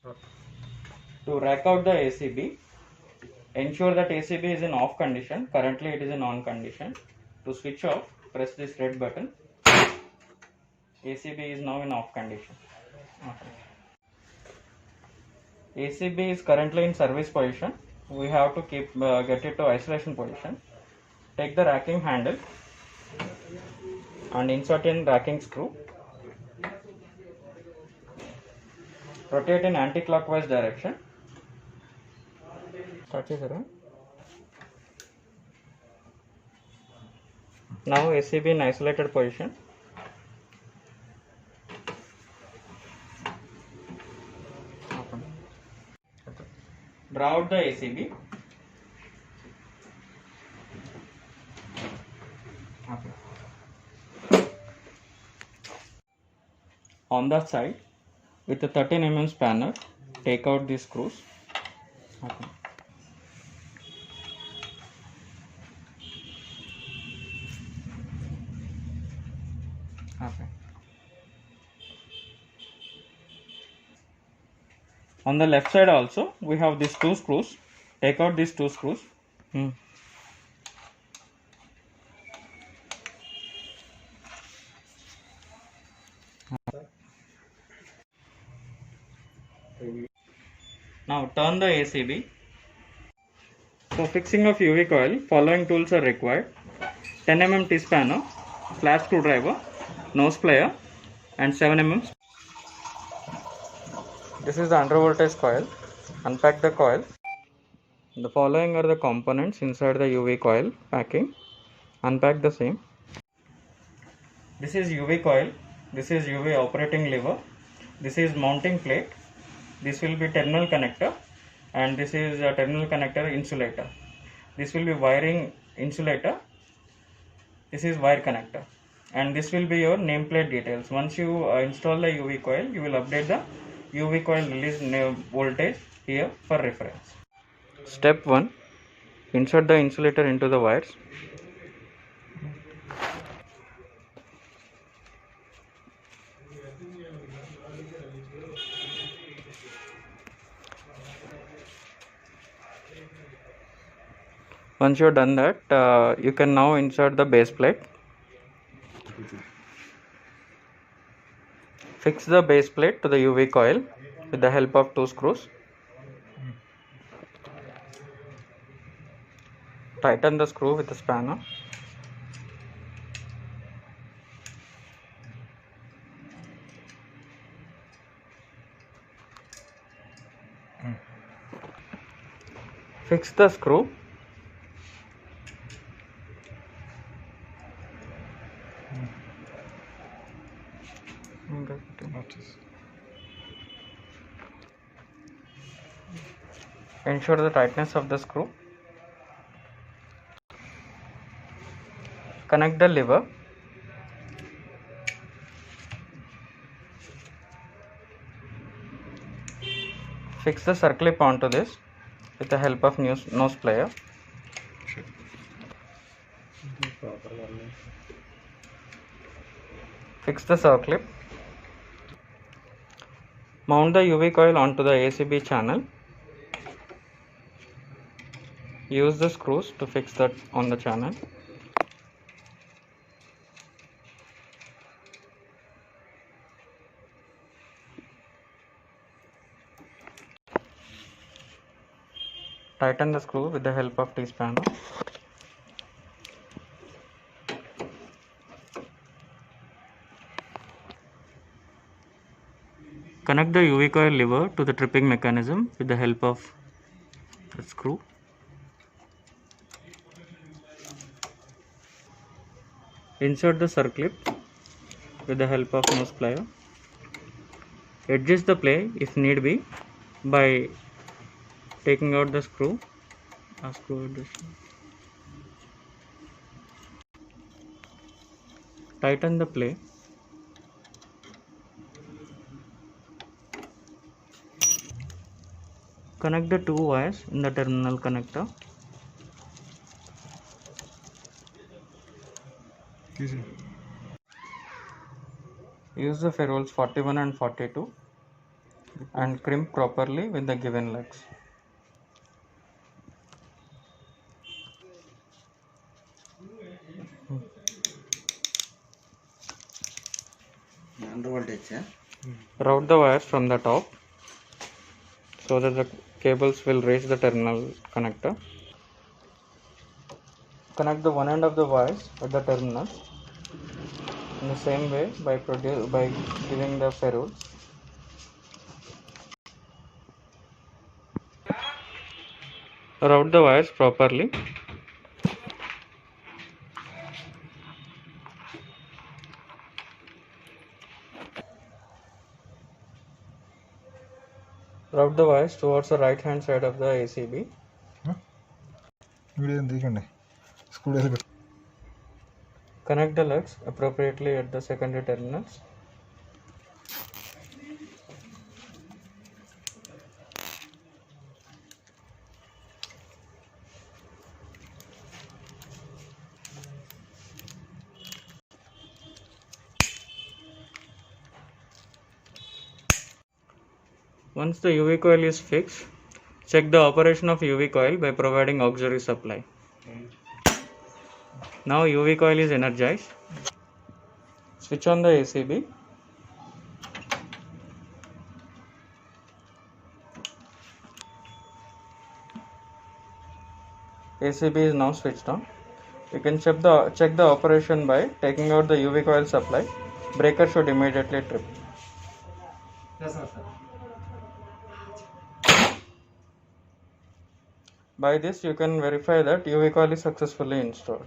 To rack out the ACB, ensure that ACB is in off condition. Currently it is in on condition. To switch off, press this red button. ACB is now in off condition. Okay. ACB is currently in service position. We have to get it to isolation position. Take the racking handle and insert in racking screw. Rotate in anti-clockwise direction. Now ACB in isolated position. Draw out the ACB. On the side, with a 13 mm spanner, take out these screws. Okay. Okay. On the left side also, we have these two screws. Take out these two screws. Now turn the ACB. For fixing of UV coil, following tools are required: 10 mm T-spanner, flat screwdriver, nose plier, and 7 mm. This is the under voltage coil. Unpack the coil. The following are the components inside the UV coil packing. Unpack the same. This is UV coil. This is UV operating lever. This is mounting plate. This will be terminal connector, and this is a terminal connector insulator. This will be wiring insulator. This is wire connector, and this will be your nameplate details. Once you install the UV coil, you will update the UV coil release voltage here for reference. Step 1. Insert the insulator into the wires. Once you are done that, you can now insert the base plate. Fix the base plate to the UV coil with the help of two screws. Tighten the screw with the spanner. Fix the screw. Ensure the tightness of the screw. Connect the lever. Fix the circlip onto this with the help of nose plier. Fix the circlip. Mount the UV coil onto the ACB channel. Use the screws to fix that on the channel. Tighten the screw with the help of T-spanner. Connect the UV coil lever to the tripping mechanism with the help of the screw. Insert the circlip with the help of nose plier. Adjust the play if need be by taking out the screw. Tighten the play. Connect the two wires in the terminal connector. Use the ferrules 41 and 42 and crimp properly with the given legs. Under voltage, Route the wires from the top so that the cables will reach the terminal connector. Connect the one end of the wires at the terminal in the same way by giving the ferrules. Route the wires properly. Route the wires towards the right hand side of the ACB. Connect the legs appropriately at the secondary terminals. Once the UV coil is fixed, check the operation of UV coil by providing auxiliary supply. Now UV coil is energized. Switch on the ACB. ACB is now switched on. You can check the operation by taking out the UV coil supply. Breaker should immediately trip. Yes, sir. By this you can verify that UV coil is successfully installed.